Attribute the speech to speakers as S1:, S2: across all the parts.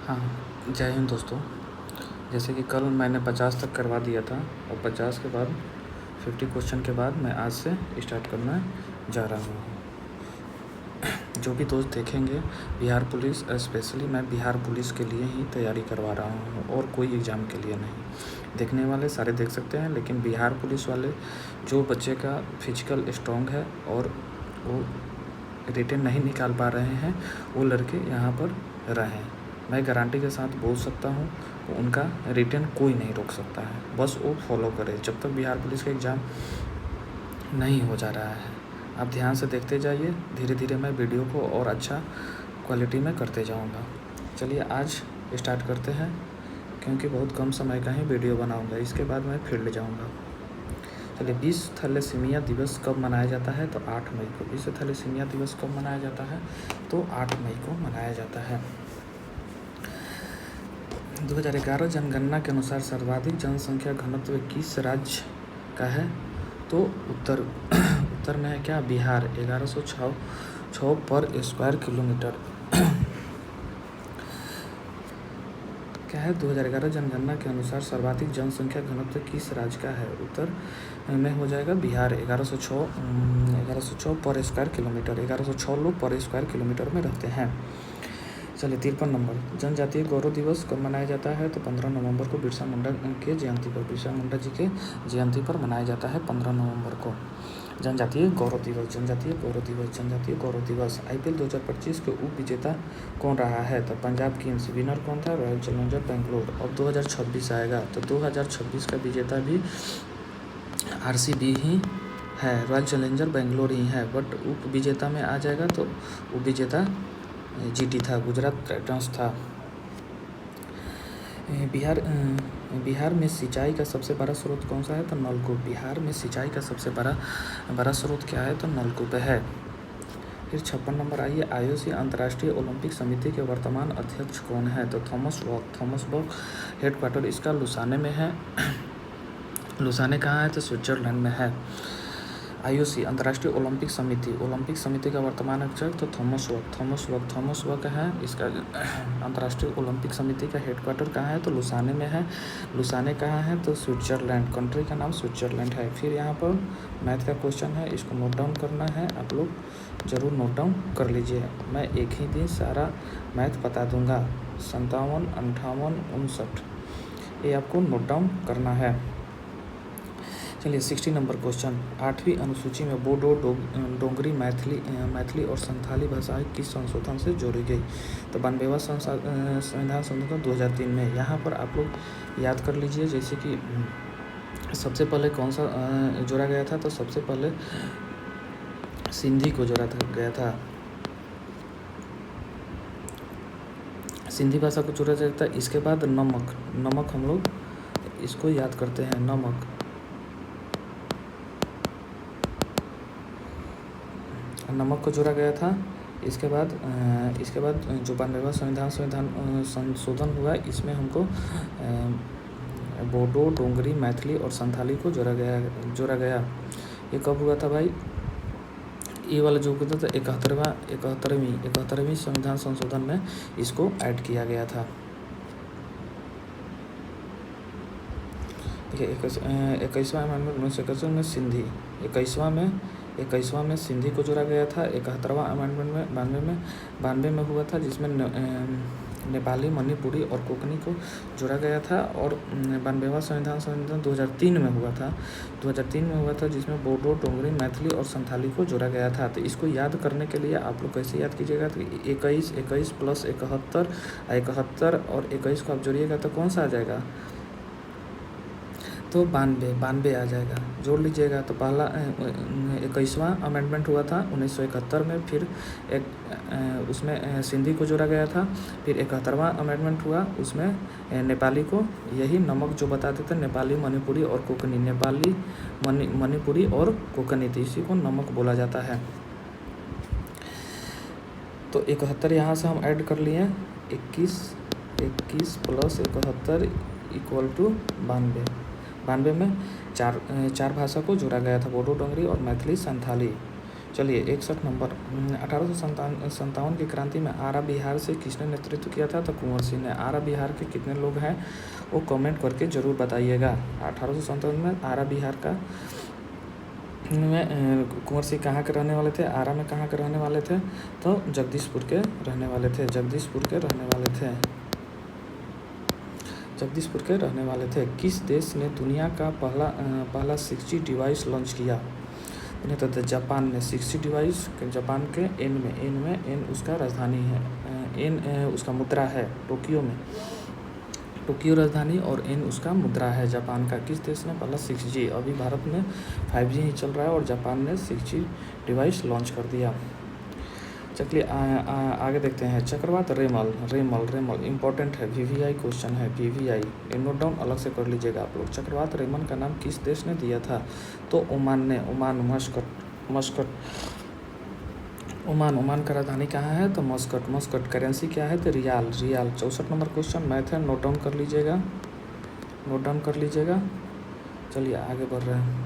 S1: हाँ, जय हिंद दोस्तों। जैसे कि कल मैंने 50 तक करवा दिया था और 50 के बाद 50 क्वेश्चन के बाद मैं आज से स्टार्ट करना जा रहा हूँ। जो भी दोस्त देखेंगे बिहार पुलिस, स्पेशली मैं बिहार पुलिस के लिए ही तैयारी करवा रहा हूँ और कोई एग्ज़ाम के लिए नहीं। देखने वाले सारे देख सकते हैं, लेकिन बिहार पुलिस वाले जो बच्चे का फिजिकल स्ट्रॉन्ग है और वो रिटेन नहीं निकाल पा रहे हैं, वो लड़के यहाँ पर रहें। मैं गारंटी के साथ बोल सकता हूँ उनका रिटेन कोई नहीं रोक सकता है, बस वो फॉलो करे। जब तक बिहार पुलिस का एग्ज़ाम नहीं हो जा रहा है, आप ध्यान से देखते जाइए। धीरे धीरे मैं वीडियो को और अच्छा क्वालिटी में करते जाऊँगा। चलिए आज स्टार्ट करते हैं, क्योंकि बहुत कम समय का ही वीडियो बनाऊँगा। इसके बाद मैं फील्ड जाऊँगा। चलिए, विश्व थैलेसीमिया दिवस कब मनाया जाता है? तो 8 मई को। विश्व थैलेसीमिया दिवस कब मनाया जाता है? तो 8 मई को मनाया जाता है। 2011 जनगणना के अनुसार सर्वाधिक जनसंख्या घनत्व किस राज्य का है? तो उत्तर में है क्या? बिहार। 1106 पर स्क्वायर किलोमीटर क्या है? 2011 जनगणना के अनुसार सर्वाधिक जनसंख्या घनत्व किस राज्य का है? उत्तर में हो जाएगा बिहार। 1106 पर स्क्वायर किलोमीटर। 1106 लोग पर स्क्वायर किलोमीटर में रहते हैं। चलिए 53 नंबर, जनजातीय गौरव दिवस कब मनाया जाता है? तो 15 नवंबर को बिरसा मुंडा के जयंती पर, बिरसा मुंडा जी के जयंती पर मनाया जाता है 15 नवंबर को। जनजातीय गौरव दिवस, जनजातीय गौरव दिवस, जनजातीय गौरव दिवस। IPL 2025 के उप विजेता कौन रहा है? तो पंजाब किंग्स। विनर कौन था? Royal challenger Bangalore. अब 2026 आएगा तो 2026 का विजेता भी RCB ही है, रॉयल चैलेंजर बेंगलोर ही है। बट उप विजेता में आ जाएगा तो उप विजेता GT था, गुजरात टाइटंस था। बिहार में सिंचाई का सबसे बड़ा स्रोत कौन सा है? तो नलकूप। बिहार में सिंचाई का सबसे बड़ा स्रोत क्या है? तो नलकूप है। फिर 56 नंबर आइए, IOC अंतर्राष्ट्रीय ओलंपिक समिति के वर्तमान अध्यक्ष कौन है? तो थॉमस बॉक। थॉमस बॉक हेडक्वार्टर इसका लुसाने में है। लुसाने कहाँ है? तो स्विट्जरलैंड में है। IOC अंतर्राष्ट्रीय ओलंपिक समिति का वर्तमान अध्यक्ष तो थॉमस वॉक है। इसका अंतर्राष्ट्रीय ओलंपिक समिति का हेडक्वार्टर कहाँ है? तो लुसाने में है। लुसाने कहाँ है? तो स्विट्जरलैंड। कंट्री का नाम स्विट्जरलैंड है। फिर यहाँ पर मैथ का क्वेश्चन है, इसको नोट डाउन करना है। आप लोग ज़रूर नोट डाउन कर लीजिए। मैं एक ही दिन सारा मैथ बता दूँगा। 57, 58, 59, ये आपको नोट डाउन करना है। चलिए 60 नंबर क्वेश्चन, 8वीं अनुसूची में बोडो, डोगरी, मैथिली और संथाली भाषाएं किस संशोधन से जोड़ी गई? तो 92वां संविधान संशोधन 2003 में। यहाँ पर आप लोग याद कर लीजिए, जैसे कि सबसे पहले कौन सा जोड़ा गया था? तो सबसे पहले सिंधी को जोड़ा गया था। सिंधी भाषा को जोड़ा जाता है। इसके बाद नमक हम लोग इसको याद करते हैं, नमक को जोड़ा गया था। इसके बाद जो 92वां संविधान संशोधन हुआ, इसमें हमको बोडो, डोगरी, मैथिली और संथाली को जोड़ा गया। ये कब हुआ था भाई? ये वाला जो हुआ था 71वीं संविधान संशोधन में इसको ऐड किया गया था। देखिए 21वां अमेंडमेंट 1961 में सिंधी, 21वां में सिंधी को जोड़ा गया था। 71वां अमेंडमेंट में 92 में हुआ था, जिसमें नेपाली, मणिपुरी और कोंकणी को जोड़ा गया था। और 92वां संविधान 2003 में हुआ था, जिसमें बोडो, डोगरी, मैथिली और संथाली को जोड़ा गया था। तो इसको याद करने के लिए आप लोग कैसे याद कीजिएगा? तो 21 प्लस 71 और 21 को आप जोड़िएगा तो कौन सा आ जाएगा? तो 92 आ जाएगा। जोड़ लीजिएगा। तो पहला 21वां अमेंडमेंट हुआ था 1971 में, फिर उसमें सिंधी को जोड़ा गया था। फिर 71वां अमेंडमेंट हुआ, उसमें नेपाली को, यही नमक जो बताते थे, नेपाली, मणिपुरी और कोंकणी, मणिपुरी और कोंकणी, तो इसी को नमक बोला जाता है। तो 71 यहाँ से हम ऐड कर लिए। 21 प्लस 71 इक्वल टू 92। 92 में चार भाषा को जोड़ा गया था, बोडो, डोगरी और मैथिली, संथाली। चलिए 61 नंबर, 1857 की क्रांति में आरा बिहार से किसने नेतृत्व किया था? तो कुंवर सिंह ने। आरा बिहार के कितने लोग हैं वो कमेंट करके ज़रूर बताइएगा। 1857 में आरा बिहार का में कुंवर सिंह कहाँ के रहने वाले थे? आरा में कहाँ के रहने वाले थे? तो जगदीशपुर के रहने वाले थे। जगदीशपुर के रहने वाले थे। जगदीशपुर के रहने वाले थे। किस देश ने दुनिया का पहला 6G डिवाइस लॉन्च किया? नहीं तो जापान ने 6G डिवाइस। जापान के एन उसका राजधानी है, एन उसका मुद्रा है टोक्यो में। टोक्यो राजधानी और एन उसका मुद्रा है जापान का। किस देश ने पहला 6G? अभी भारत में 5G ही चल रहा है और जापान ने 6G डिवाइस लॉन्च कर दिया। चलिए आगे देखते हैं। चक्रवात रेमल इम्पोर्टेंट है, VVI क्वेश्चन है, VVI ये नोट डाउन अलग से कर लीजिएगा आप लोग। चक्रवात रेमल का नाम किस देश ने दिया था? तो ओमान ने। मस्कट ओमान का राजधानी कहाँ है? तो मस्कट। करेंसी क्या है? तो रियाल। 64 नंबर क्वेश्चन मैथ है, नोट डाउन कर लीजिएगा। चलिए आगे बढ़ रहे हैं।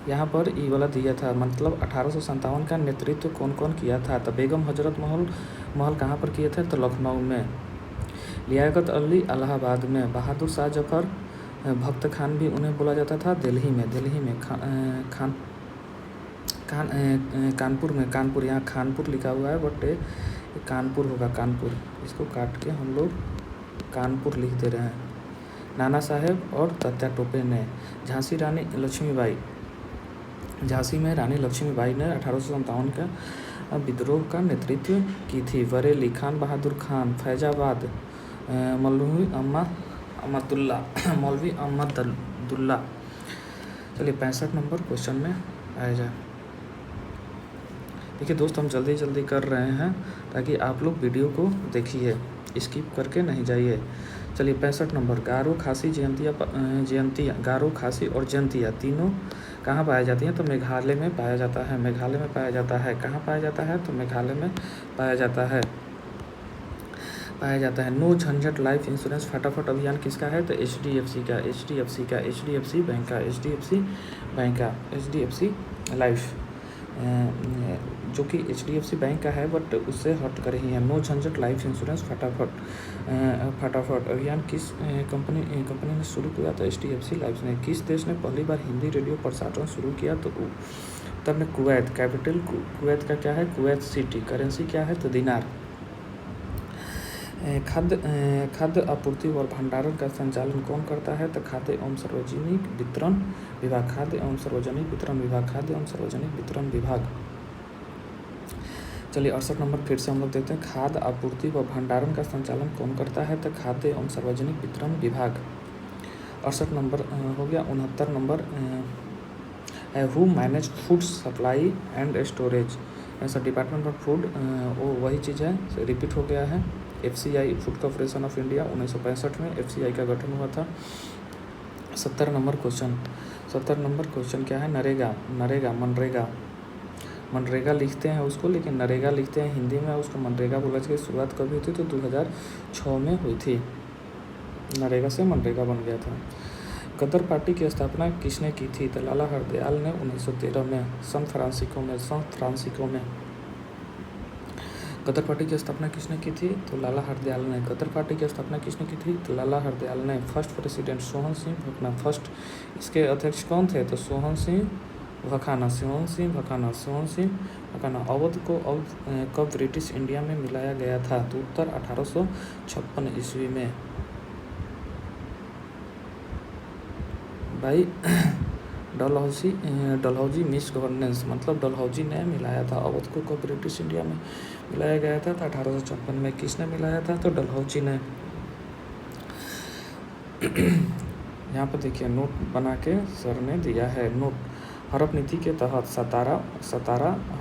S1: यहाँ पर ई वाला दिया था, मतलब 1857 का नेतृत्व कौन कौन किया था? तो बेगम हजरत महल कहाँ पर किए थे? तो लखनऊ में। लियाकत अली इलाहाबाद में। बहादुर शाह जफर भक्त खान भी उन्हें बोला जाता था दिल्ली में। कानपुर यहाँ खानपुर लिखा हुआ है बट कानपुर होगा, कानपुर। इसको काट के हम लोग कानपुर लिख दे रहे हैं। नाना साहेब और तात्या टोपे ने। झांसी में रानी लक्ष्मीबाई ने 1857 का विद्रोह का नेतृत्व की थी। बरेली खान बहादुर खान। फैजाबाद मौलवी अहमदुल्ला। चलिए 65 नंबर क्वेश्चन में आया जाए। देखिए दोस्त, हम जल्दी कर रहे हैं ताकि आप लोग वीडियो को देखिए, स्किप करके नहीं जाइए। चलिए 65 नंबर। गारो खासी गारो खासी और जयंतिया तीनों कहाँ पाया जाती हैं? तो मेघालय में पाया जाता है। कहाँ पाया जाता है? तो मेघालय में पाया जाता है। नो झंझट लाइफ इंश्योरेंस फटाफट अभियान किसका है? तो HDFC लाइफ, जो कि HDFC बैंक का है बट उससे हट कर ही है। नो झंझट लाइफ इंश्योरेंस फटाफट अभियान किस कंपनी ने शुरू किया? तो HDFC लाइफ ने। किस देश ने पहली बार हिंदी रेडियो प्रसारण शुरू किया? तो तब ने कुवैत। कैपिटल कुवैत का क्या है? Kuwait city. करेंसी क्या है? तो दिनार। खाद्य आपूर्ति और भंडारण का संचालन कौन करता है? तो खाद्य एवं सार्वजनिक वितरण विभाग। चलिए 68 नंबर फिर से हम लोग देखते हैं। खाद्य आपूर्ति व भंडारण का संचालन कौन करता है? तो खाद्य एवं सार्वजनिक वितरण विभाग। 68 नंबर हो गया। 69 number who manage food supply and storage? ऐसा डिपार्टमेंट ऑफ फूड, वो वही चीज़ है, रिपीट हो गया है। FCI food corporation of India 1965 में FCI का गठन हुआ था। 70 नंबर क्वेश्चन क्या है? मनरेगा लिखते हैं उसको, लेकिन नरेगा लिखते हैं हिंदी में, उसको मनरेगा बोला जाए। शुरुआत कभी हुई थी? तो 2006 में हुई थी। नरेगा से मनरेगा बन गया था। गदर पार्टी की स्थापना किसने की थी? तो लाला हरदयाल ने 1913 में सैन फ्रांसिस्को में। गदर पार्टी की स्थापना किसने की थी? तो लाला हरदयाल ने। गदर पार्टी की स्थापना किसने की थी? तो लाला हरदयाल ने। First president Sohan Singh Bhakna. First इसके अध्यक्ष कौन थे? तो सोहन सिंह भकाना। अवध को कब ब्रिटिश इंडिया में मिलाया गया था? तो उत्तर 1856 ईस्वी में। भाई डलहौजी मिस गवर्नेंस, मतलब डलहौजी ने मिलाया था। अवध को कब ब्रिटिश इंडिया में मिलाया गया था? तो 1856 में। किसने मिलाया था? तो डलहौजी ने। यहाँ पर देखिए नोट बना के सर ने दिया है नोट। हड़प नीति के तहत सतारा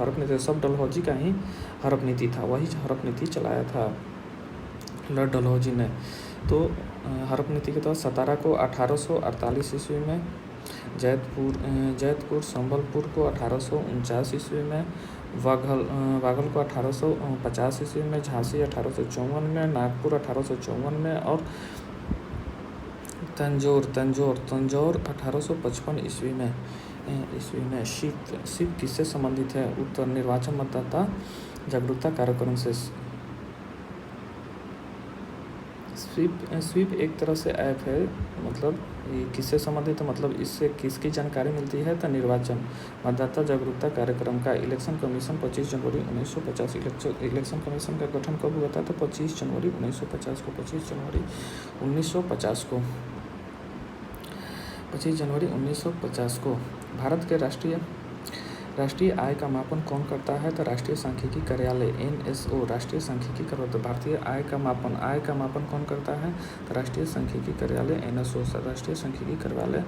S1: हड़प नीति, सब डलहौजी का ही हड़प नीति था, वही हड़प नीति चलाया था लॉर्ड डलहौजी ने। तो हड़प नीति के तहत सतारा को 1848 ईस्वी में, जैतपुर संबलपुर को 1849 ईस्वी में, वागल को 1850 ईस्वी में, झांसी 1854 में, नागपुर 1854 में और तंजौर 1855 ईस्वी में ईस्वी में। स्वीप किससे संबंधित है? उत्तर निर्वाचन मतदाता जागरूकता कार्यक्रम से। स्वीप एक तरह से ऐप है, मतलब ये किससे संबंधित है, मतलब इससे किसकी जानकारी मिलती है? तो निर्वाचन मतदाता जागरूकता कार्यक्रम का। इलेक्शन कमीशन 25 जनवरी 1950। इलेक्शन कमीशन का गठन कब हुआ था? तो 25 जनवरी 1950 को। 25 जनवरी 1950 को। 25 जनवरी 1950 को। भारत के राष्ट्रीय आय का मापन कौन करता है? तो राष्ट्रीय सांख्यिकी कार्यालय NSO राष्ट्रीय सांख्यिकी कार्यालय। भारतीय आय का मापन कौन करता है? तो राष्ट्रीय सांख्यिकी कार्यालय NSO राष्ट्रीय सांख्यिकी कार्यालय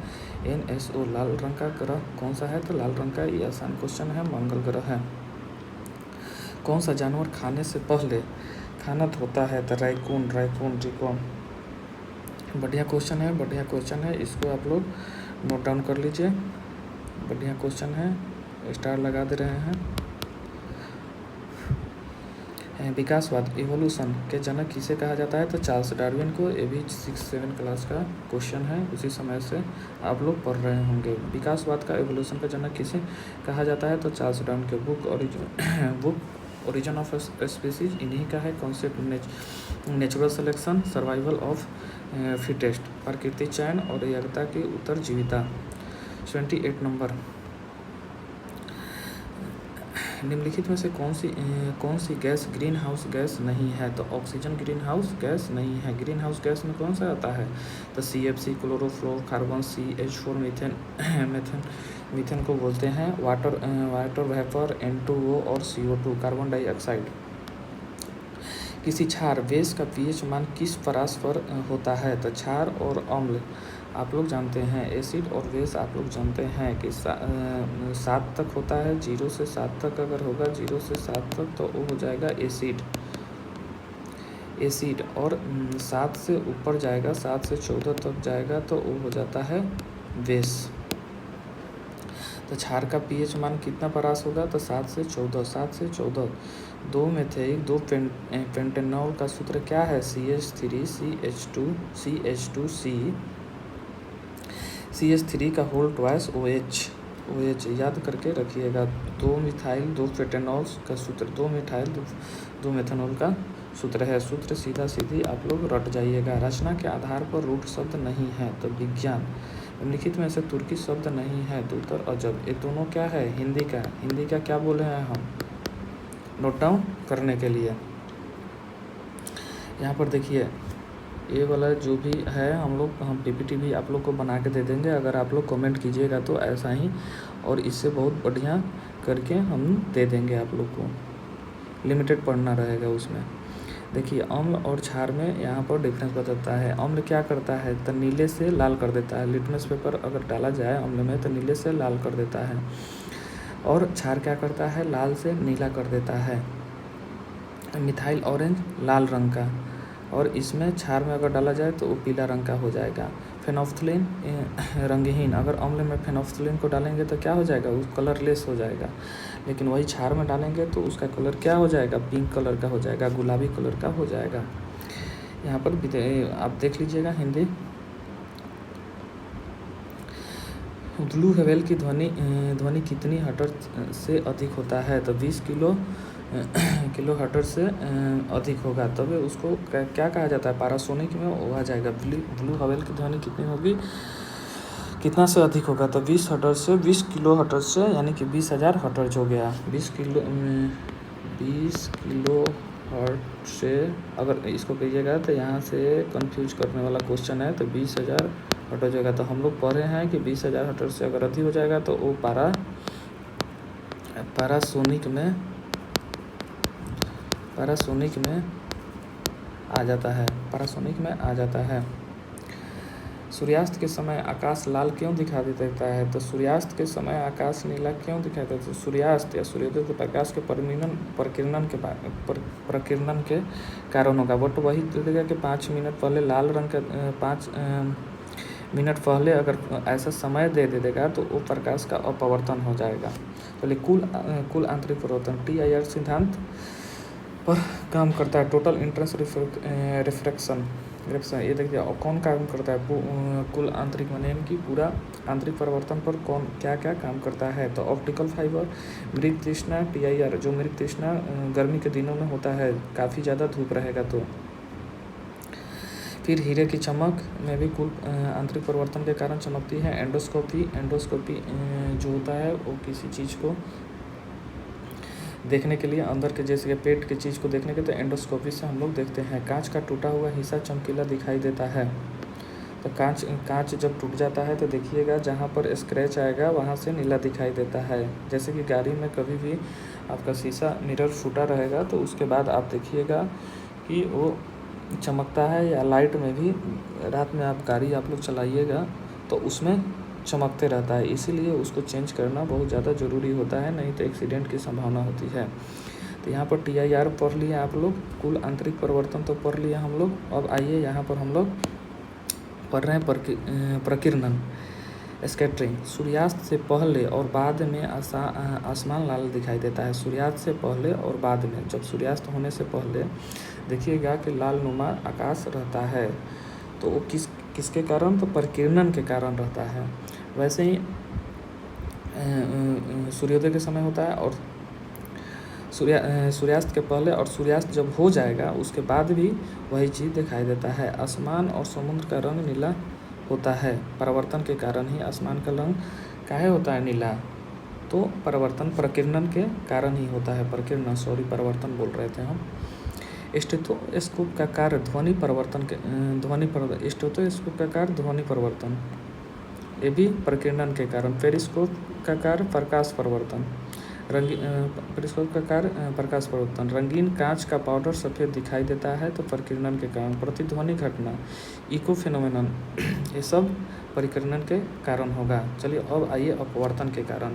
S1: NSO। लाल रंग का ग्रह कौन सा है? तो लाल रंग का, ये आसान क्वेश्चन है, मंगल ग्रह है। कौन सा जानवर खाने से पहले खाना धोता है? तो रैकून। बढ़िया क्वेश्चन है, इसको आप लोग नोट डाउन कर लीजिए। बढ़िया क्वेश्चन है, स्टार लगा दे रहे हैं। विकासवाद इवोल्यूशन के जनक किसे कहा जाता है? तो चार्ल्स डार्विन को। ये भी 6-7 क्लास का क्वेश्चन है, उसी समय से आप लोग पढ़ रहे होंगे। विकासवाद का इवोल्यूशन का जनक किसे कहा जाता है? तो चार्ल्स डार्विन के। बुक ओरिजिन ऑफ स्पीसीज इन्हीं का है। Concept natural selection, survival of fittest, प्रकृति चयन और योग्यता की उत्तरजीविता। 28 नंबर। निम्नलिखित में से कौन सी गैस ग्रीन हाउस गैस नहीं है? तो ऑक्सीजन ग्रीन हाउस गैस नहीं है। ग्रीन हाउस गैस में कौन सा आता है? तो CFC, क्लोरोफ्लोरोकार्बन, CH4, मीथेन को बोलते हैं वाटर वेपर, N2O और CO2 कार्बन डाइऑक्साइड। किसी क्षार बेस का pH मान किस परास पर होता है? तो क्षार और अम्ल आप लोग जानते हैं, एसिड और बेस आप लोग जानते हैं कि 7 तक होता है। 0 से 7 तक अगर होगा, 0 से 7 तक तो वो हो जाएगा एसिड और 7 से ऊपर जाएगा, 7 से 14 तक जाएगा तो वो हो जाता है बेस। तो क्षार का pH मान कितना परास होगा? तो 7 से 14। 2 मेथिल 2 पेंटेनॉल का सूत्र क्या है? CH3 का होल ट्वाइस OH याद करके रखिएगा। 2 मिथाइल 2 पेंटेनॉल का सूत्र 2 मिथाइल 2 मेथनॉल का सूत्र है। सूत्र सीधा सीधी आप लोग रट जाइएगा। रचना के आधार पर रूट शब्द नहीं है। तो विज्ञान। निम्नलिखित में से तुर्की शब्द नहीं है। दूतर अजब। ये दोनों क्या है? हिंदी का क्या बोले हैं हम? नोट डाउन करने के लिए यहाँ पर देखिए, ये वाला जो भी है हम PPT भी आप लोग को बना के दे देंगे। अगर आप लोग कमेंट कीजिएगा तो ऐसा ही, और इससे बहुत बढ़िया करके हम दे देंगे आप लोग को। लिमिटेड पढ़ना रहेगा उसमें। देखिए, अम्ल और क्षार में यहाँ पर डिफरेंस बताता है। अम्ल क्या करता है? तो नीले से लाल कर देता है। लिटमस पेपर अगर डाला जाए अम्ल में तो नीले से लाल कर देता है। और क्षार क्या करता है? लाल से नीला कर देता है। मिथाइल ऑरेंज लाल रंग का, और इसमें क्षार में अगर डाला जाए तो वो पीला रंग का हो जाएगा। फेनोफ्थलीन रंगहीन। अगर अम्ल में फेनोफ्थलीन को डालेंगे तो क्या हो जाएगा? वो कलरलेस हो जाएगा। लेकिन वही क्षार में डालेंगे तो उसका कलर क्या हो जाएगा? पिंक कलर का हो जाएगा, गुलाबी कलर का हो जाएगा। यहाँ पर आप देख लीजिएगा हिंदी। ब्लू व्हेल की ध्वनि कितनी हर्ट्ज से अधिक होता है? तो 20 किलो हर्ट्ज से अधिक होगा, तब उसको क्या कहा जाता है? पैरासोनिक में वो आ जाएगा। ब्लू व्हेल की ध्वनि कितनी होगी, कितना से अधिक होगा? तो 20 किलो हर्ट्ज से, यानी कि 20,000 हर्ट्ज हो गया। 20 किलो हर्ट्ज से अगर इसको कहिएगा तो यहाँ से कंफ्यूज करने वाला क्वेश्चन है। तो 20,000 हर्ट्ज होगा। तो हम लोग पढ़े हैं कि 20,000 हर्ट्ज से अगर अधिक हो जाएगा तो वो पैरासोनिक में आ जाता है। सूर्यास्त के समय आकाश लाल क्यों दिखाई देता है? तो सूर्यास्त के समय आकाश नीला क्यों दिखाई देता है? सूर्यास्त या सूर्योदय के प्रकाश के प्रकीर्णन के कारण होगा। बट वही देगा कि 5 मिनट पहले लाल रंग का 5 मिनट पहले अगर ऐसा समय दे देगा तो वो प्रकाश का अपवर्तन हो जाएगा। पहले कुल आंतरिक परिवर्तन TIR सिद्धांत पर काम करता है। टोटल इंट्रेंस रिफ्रैक्शन ग्रेविटेशन ये देखिए और कौन काम करता है कुल आंतरिक माने यानी कि पूरा आंतरिक परिवर्तन पर कौन क्या क्या काम करता है। तो ऑप्टिकल फाइबर, मृग तृष्णा, TIR जो मृग तृष्णा गर्मी के दिनों में होता है, काफ़ी ज़्यादा धूप रहेगा तो। फिर हीरे की चमक में भी कुल आंतरिक परिवर्तन के कारण चमकती है। एंडोस्कोपी जो होता है वो किसी चीज़ को देखने के लिए अंदर के जैसे कि पेट की चीज़ को देखने के तो एंडोस्कोपी से हम लोग देखते हैं। कांच का टूटा हुआ हिस्सा चमकीला दिखाई देता है। तो कांच जब टूट जाता है तो देखिएगा जहाँ पर स्क्रैच आएगा वहाँ से नीला दिखाई देता है। जैसे कि गाड़ी में कभी भी आपका शीशा मिरर फूटा रहेगा तो उसके बाद आप देखिएगा कि वो चमकता है, या लाइट में भी रात में आप गाड़ी आप लोग चलाइएगा तो उसमें चमकते रहता है, इसीलिए उसको चेंज करना बहुत ज़्यादा ज़रूरी होता है, नहीं तो एक्सीडेंट की संभावना होती है। तो यहाँ पर TIR पढ़ लिए आप लोग, कुल आंतरिक परिवर्तन तो पढ़ लिया हम लोग। अब आइए यहाँ पर हम लोग पढ़ रहे हैं प्रकीर्णन, स्कैटरिंग। सूर्यास्त से पहले और बाद में आसमान लाल दिखाई देता है। सूर्यास्त से पहले और बाद में, जब सूर्यास्त होने से पहले देखिएगा कि लाल नुमा आकाश रहता है, तो वो किसके कारण, तो प्रकीर्णन के कारण रहता है। वैसे ही सूर्योदय के समय होता है और सूर्यास्त के पहले और सूर्यास्त जब हो जाएगा उसके बाद भी वही चीज़ दिखाई देता है। आसमान और समुद्र का रंग नीला होता है, परिवर्तन के कारण ही आसमान का रंग काहे होता है नीला, तो प्रकीर्णन के कारण ही होता है। परिवर्तन बोल रहे थे हम। स्टेथोस्कोप का कार्य ध्वनि परिवर्तन, स्टेथोस्कोप का कार्य ध्वनि परिवर्तन, ये भी प्रकीर्णन के कारण। पेरिस्कोप का कार्य प्रकाश परिवर्तन, पेरिस्कोप का कार्य प्रकाश परिवर्तन। रंगीन कांच का पाउडर सफ़ेद दिखाई देता है तो प्रकीर्णन के कारण। प्रतिध्वनि घटना, इको फेनोमेनन, ये सब परिकीर्णन के कारण होगा। चलिए अब आइए अपवर्तन के कारण,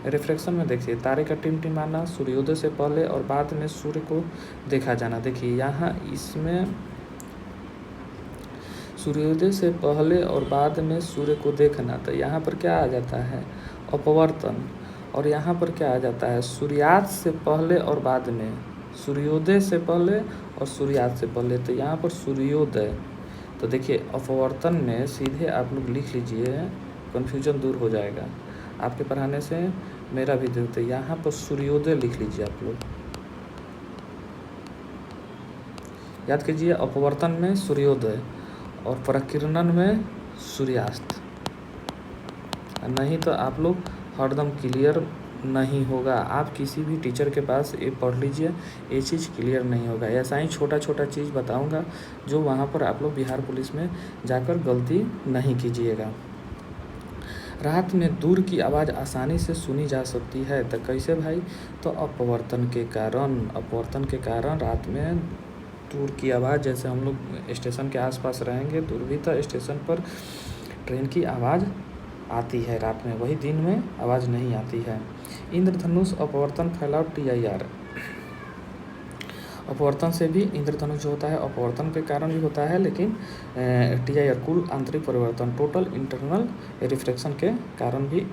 S1: रिफ्रैक्शन में देखिए तारे का टिमटिमाना, सूर्योदय से पहले और बाद में सूर्य को देखा जाना। देखिए यहाँ इसमें सूर्योदय से पहले और बाद में सूर्य को देखना, तो यहाँ पर क्या आ जाता है, अपवर्तन। और यहाँ पर क्या आ जाता है, सूर्यास्त से पहले और बाद में, सूर्योदय से पहले और सूर्यास्त से पहले, तो यहाँ पर सूर्योदय। तो देखिए अपवर्तन में सीधे आप लोग लिख लीजिए, कन्फ्यूजन दूर हो जाएगा, आपके पढ़ाने से मेरा भी देखते। यहाँ पर सूर्योदय लिख लीजिए आप लोग, याद कीजिए अपवर्तन में सूर्योदय और प्रकीर्णन में सूर्यास्त, नहीं तो आप लोग हरदम क्लियर नहीं होगा। आप किसी भी टीचर के पास ये पढ़ लीजिए, ये चीज़ क्लियर नहीं होगा। ऐसा ही छोटा छोटा चीज़ बताऊंगा जो वहाँ पर आप लोग बिहार पुलिस में जाकर गलती नहीं कीजिएगा। रात में दूर की आवाज़ आसानी से सुनी जा सकती है, तो कैसे भाई, तो अपवर्तन के कारण रात में दूर की आवाज़, जैसे हम लोग स्टेशन के आसपास रहेंगे दूर भी तो स्टेशन पर ट्रेन की आवाज़ आती है रात में, वही दिन में आवाज़ नहीं आती है। इंद्रधनुष अपवर्तन फैलाव TIR, अपवर्तन से भी इंद्रधनुष जो होता है अपवर्तन के कारण भी होता है, लेकिन TIR कुल आंतरिक परिवर्तन, टोटल इंटरनल रिफ्रैक्शन के कारण भी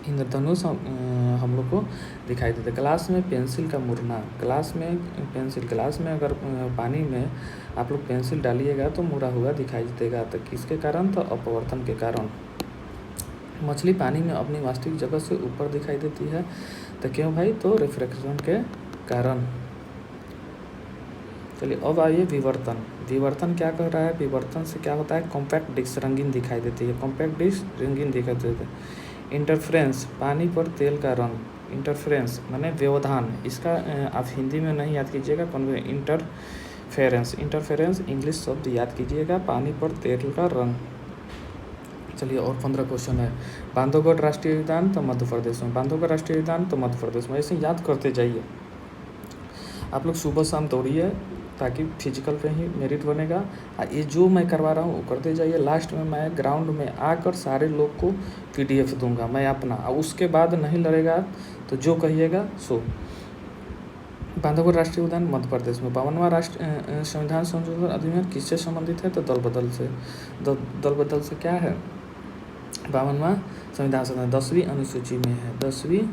S1: इंद्रधनुष हम लोग को दिखाई देता है। ग्लास में पेंसिल का मुड़ना, ग्लास में अगर पानी में आप लोग पेंसिल डालिएगा तो मुड़ा हुआ दिखाई देगा, तो किसके कारण, तो अपवर्तन के कारण। मछली पानी में अपनी वास्तविक जगह से ऊपर दिखाई देती है, तो क्यों भाई, तो रिफ्रैक्शन के कारण। चलिए अब आइए विवर्तन क्या कर रहा है, विवर्तन से क्या होता है, कॉम्पैक्ट डिस्क रंगीन दिखाई देती है, कॉम्पैक्ट डिस्क रंगीन दिखाई देती है। इंटरफ्रेंस, पानी पर तेल का रंग, इंटरफ्रेंस माने व्यवधान, इसका आप हिंदी में नहीं याद कीजिएगा, इंटरफेरेंस इंग्लिश शब्द याद कीजिएगा, पानी पर तेल का रंग। चलिए और 15 क्वेश्चन है। बांधवगढ़ राष्ट्रीय उद्यान तो मध्य प्रदेश में, बांधवगढ़ राष्ट्रीय उद्यान तो मध्य प्रदेश में, ऐसे याद करते जाइए। आप लोग सुबह शाम दौड़िए ताकि फिजिकल पे ही मेरिट बनेगा। ये जो मैं करवा रहा हूँ वो करते जाइए। लास्ट में मैं ग्राउंड में आकर सारे लोग को PDF दूंगा मैं अपना, और उसके बाद नहीं लड़ेगा तो जो कहिएगा सो। बांधवगढ़ राष्ट्रीय उद्यान मध्य प्रदेश में। 52वां राष्ट्रीय संविधान संशोधन अधिनियम किससे संबंधित है, तो दल बदल से। दल बदल से क्या है, 52वां संविधान संशोधन 10वीं अनुसूची में है, 10वीं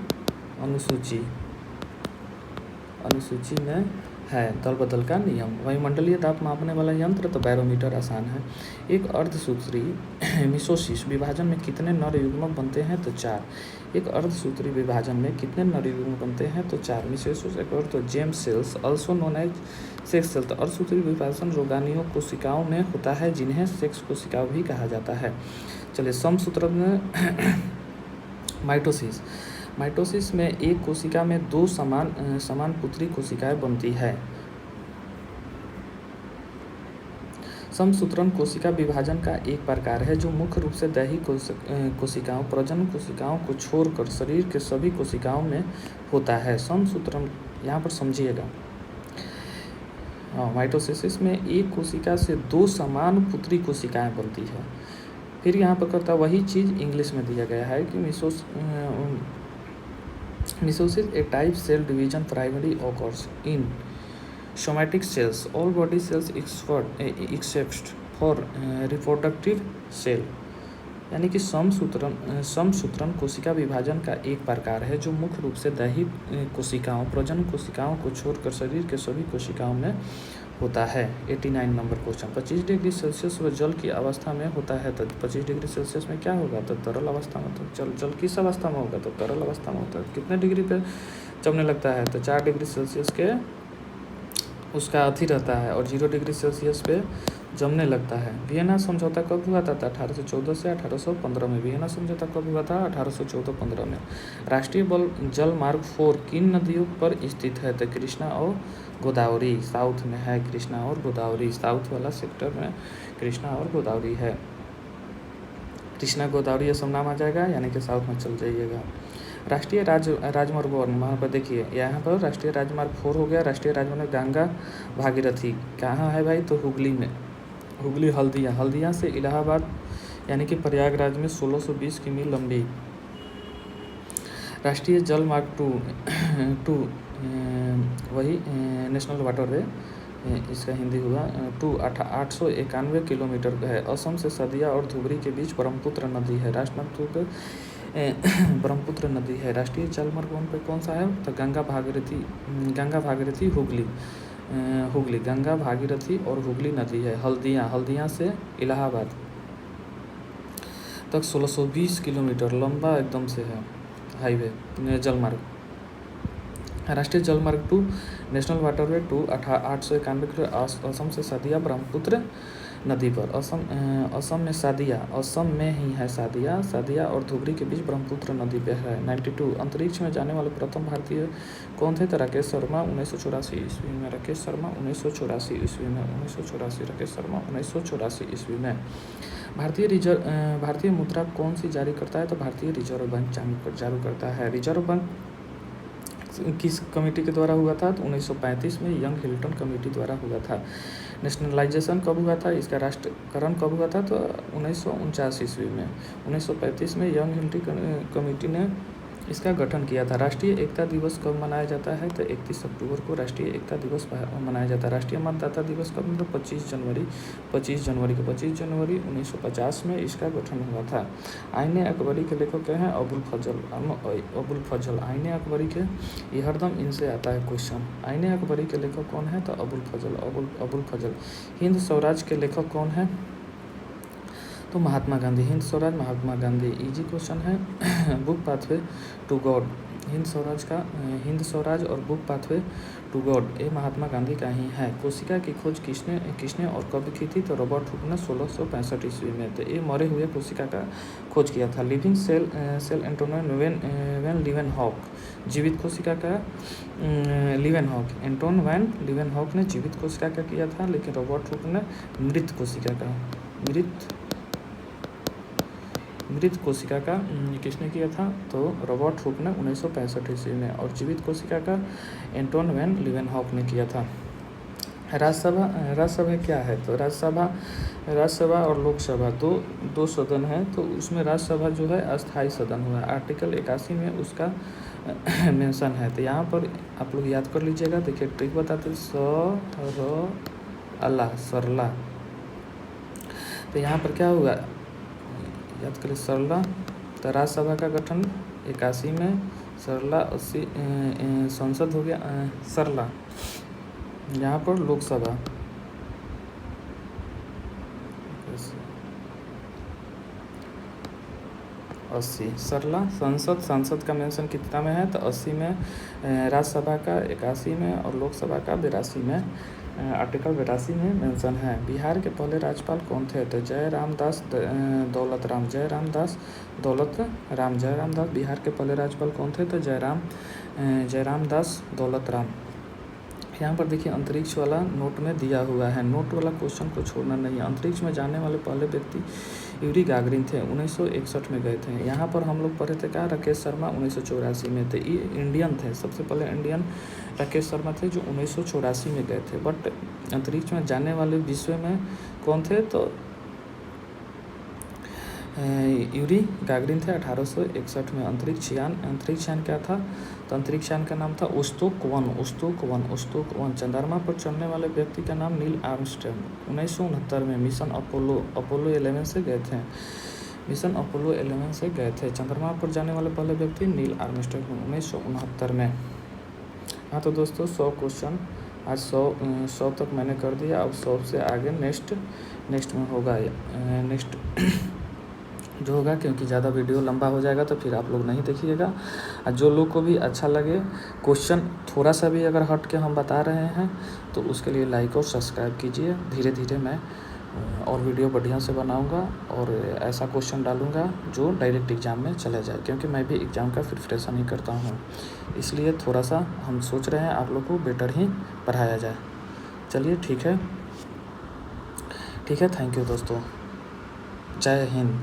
S1: अनुसूची में है दल बदल का नियम। वायुमंडलीय दाब मापने वाला यंत्र तो बैरोमीटर आसान है। एक अर्धसूत्री मिसोसिस विभाजन में कितने नर युग्मक बनते हैं? तो 4। एक अर्धसूत्री विभाजन में कितने नर युग्मक बनते हैं? तो 4। मिसोसिस एक और तो germ cells also known as sex cell. तो अर्धसूत्री विभाजन रोगाणुओं कोशिकाओं में होता है जिन्हें सेक्स कोशिकाओं भी कहा जाता है। चलिए समसूत्र में माइटोसिस। माइटोसिस में एक कोशिका में 2 समान पुत्री कोशिकाएं बनती है। समसूत्रण कोशिका विभाजन का एक प्रकार है जो मुख्य रूप से दैहिक कोशिकाओं प्रजनन कोशिकाओं को छोड़कर शरीर के सभी कोशिकाओं में होता है। समसूत्रण यहाँ पर समझिएगा, माइटोसिस में एक कोशिका से 2 समान पुत्री कोशिकाएं बनती है। फिर यहाँ पर करता वही चीज़ इंग्लिश में दिया गया है कि mitosis a type cell division primary occurs in somatic cells, all body cells except for reproductive cell। यानी कि समसूत्रण कोशिका विभाजन का एक प्रकार है जो मुख्य रूप से दैहिक कोशिकाओं प्रजनन कोशिकाओं को छोड़कर शरीर के सभी कोशिकाओं में होता है। 89 नंबर क्वेश्चन। 25 डिग्री सेल्सियस व जल की अवस्था में होता है तो 25 डिग्री सेल्सियस में क्या होगा? तो तरल अवस्था में। तो जल किस अवस्था में होगा? तो तरल अवस्था में होता है। कितने डिग्री पे जमने लगता है? तो 4 डिग्री सेल्सियस के उसका अथी रहता है और 0 डिग्री सेल्सियस पे जमने लगता है। वियना समझौता कब हुआ था? 1814 से 1815 में। वियना समझौता कब हुआ था? 1814-15 में। राष्ट्रीय जल मार्ग 4 किन नदियों पर स्थित है? तो कृष्णा और गोदावरी। साउथ में है कृष्णा और गोदावरी। साउथ वाला सेक्टर में कृष्णा और गोदावरी है। कृष्णा गोदावरी ये सब नाम आ जाएगा, यानी कि साउथ में चल जाइएगा। राष्ट्रीय राजमार्ग 1 वहाँ पर देखिए, यहाँ पर राष्ट्रीय राजमार्ग 4 हो गया। राष्ट्रीय राजमार्ग गंगा भागीरथी कहाँ है भाई? तो हुगली में। हुगली हल्दिया से इलाहाबाद यानी कि प्रयागराज में 1620 किमी लंबी। राष्ट्रीय जल मार्ग 2 वही नेशनल वाटरवे, इसका हिंदी हुआ 891 किलोमीटर है। असम से सदिया और धुबरी के बीच ब्रह्मपुत्र नदी है। ब्रह्मपुत्र नदी है। राष्ट्रीय जल मार्ग 1 पे कौन सा है? तो गंगा भागीरथी हुगली गंगा भागीरथी और हुगली नदी है। हल्दिया से इलाहाबाद तक 1620 किलोमीटर लंबा एकदम से है हाईवे जल मार्ग। राष्ट्रीय जल मार्ग 2 नेशनल वाटरवे 2 891 किलोमीटर असम से सदिया ब्रह्मपुत्र नदी पर। असम में ही है सादिया और धुबरी के बीच ब्रह्मपुत्र नदी पे है। 92 अंतरिक्ष में जाने वाले प्रथम भारतीय कौन थे? तो राकेश शर्मा 1984 ईस्वी में। राकेश शर्मा 1984 ईस्वी में। भारतीय मुद्रा कौन सी जारी करता है? तो भारतीय रिजर्व बैंक जारी करता है। रिजर्व बैंक किस कमेटी के द्वारा हुआ था? तो 1935 में यंग हिल्टन कमेटी द्वारा हुआ था। नेशनलाइजेशन कब हुआ था? इसका राष्ट्रीयकरण कब हुआ था? तो 1949 ईस्वी में। 1935 में यंग हिल्टन कमेटी ने इसका गठन किया था। राष्ट्रीय एकता दिवस कब मनाया जाता है? तो 31 अक्टूबर को राष्ट्रीय एकता दिवस मनाया जाता है। राष्ट्रीय मतदाता दिवस कब? मतलब 25 जनवरी को। 25 जनवरी 1950 में इसका गठन हुआ था। आईने अकबरी के लेखक क्या हैं? अबुल फजल। आईने अकबरी के ये हरदम इनसे आता है क्वेश्चन। आईने अकबरी के लेखक कौन है? तो अबुल फजल। हिंद स्वराज के लेखक कौन है? तो महात्मा गांधी। हिंद स्वराज महात्मा गांधी। इजी क्वेश्चन है। Book pathway to God. Hind Swaraj और बुक पाथवे टू गॉड ये महात्मा गांधी का ही है। कोशिका की खोज किसने और कब की थी? तो रॉबर्ट हुक ने 1665 ईस्वी में। तो ये मरे हुए कोशिका का खोज किया था। Living cell Anton van Leeuwenhoek. जीवित कोशिका का एंटोन वैन लीवेनहॉक ने जीवित कोशिका का किया था, लेकिन रॉबर्ट हुक ने मृत कोशिका का किसने किया था? तो रॉबर्ट हुक ने 1965 ईस्वी में। और जीवित कोशिका का एंटोन वैन लीवेनहॉक ने किया था। राज्यसभा क्या है? तो राज्यसभा और लोकसभा दो सदन है। तो उसमें राज्यसभा जो है अस्थायी सदन हुआ। आर्टिकल 81 में उसका मेंशन है। तो यहाँ पर आप लोग याद कर लीजिएगा। देखिए ट्रिक बताते सरला। तो यहाँ पर क्या हुआ याद करें, सरला। तो राज्यसभा का गठन 81 में, सरला 80 संसद हो गया सरला। यहाँ पर लोकसभा 80। सरला संसद का मेंशन कितना में है तो 80 में, राज्यसभा का 81 में और लोकसभा का 82 में, आर्टिकल 82 में मेंशन है। बिहार के पहले राज्यपाल कौन थे तो जयराम दास दौलतराम बिहार के पहले राज्यपाल कौन थे तो जयराम दास दौलतराम। यहाँ पर देखिए अंतरिक्ष वाला नोट में दिया हुआ है, नोट वाला क्वेश्चन को छोड़ना नहीं है। अंतरिक्ष में जाने वाले पहले व्यक्ति यूरी गागरिन थे, 1961 में गए थे। यहाँ पर हम लोग पढ़े थे क्या, राकेश शर्मा 1984 में थे। ये इंडियन थे, सबसे पहले इंडियन राकेश शर्मा थे जो 1984 में गए थे। बट अंतरिक्ष में जाने वाले विश्व में कौन थे तो यूरी गागरिन थे 1861 में। अंतरिक्ष यान क्या था तो अंतरिक्ष यान का नाम था वोस्तोक 1। चंद्रमा पर चढ़ने वाले व्यक्ति का नाम नील आर्मस्ट्रॉन्ग 1969 में मिशन अपोलो 11 से गए थे। चंद्रमा पर जाने वाले पहले व्यक्ति नील आर्मस्ट्रॉन्ग 1969 में। हाँ तो दोस्तों 100 क्वेश्चन आज 100 तक मैंने कर दिया। अब 100 से आगे नेक्स्ट में होगा, नेक्स्ट जो होगा, क्योंकि ज़्यादा वीडियो लंबा हो जाएगा तो फिर आप लोग नहीं देखिएगा। और जो लोग को भी अच्छा लगे, क्वेश्चन थोड़ा सा भी अगर हट के हम बता रहे हैं तो उसके लिए लाइक और सब्सक्राइब कीजिए। धीरे धीरे मैं और वीडियो बढ़िया से बनाऊंगा और ऐसा क्वेश्चन डालूंगा जो डायरेक्ट एग्ज़ाम में चला जाए, क्योंकि मैं भी एग्ज़ाम का प्रिपरेशन ही करता हूँ। इसलिए थोड़ा सा हम सोच रहे हैं आप लोग को बेटर ही पढ़ाया जाए। चलिए ठीक है, थैंक यू दोस्तों, जय हिंद।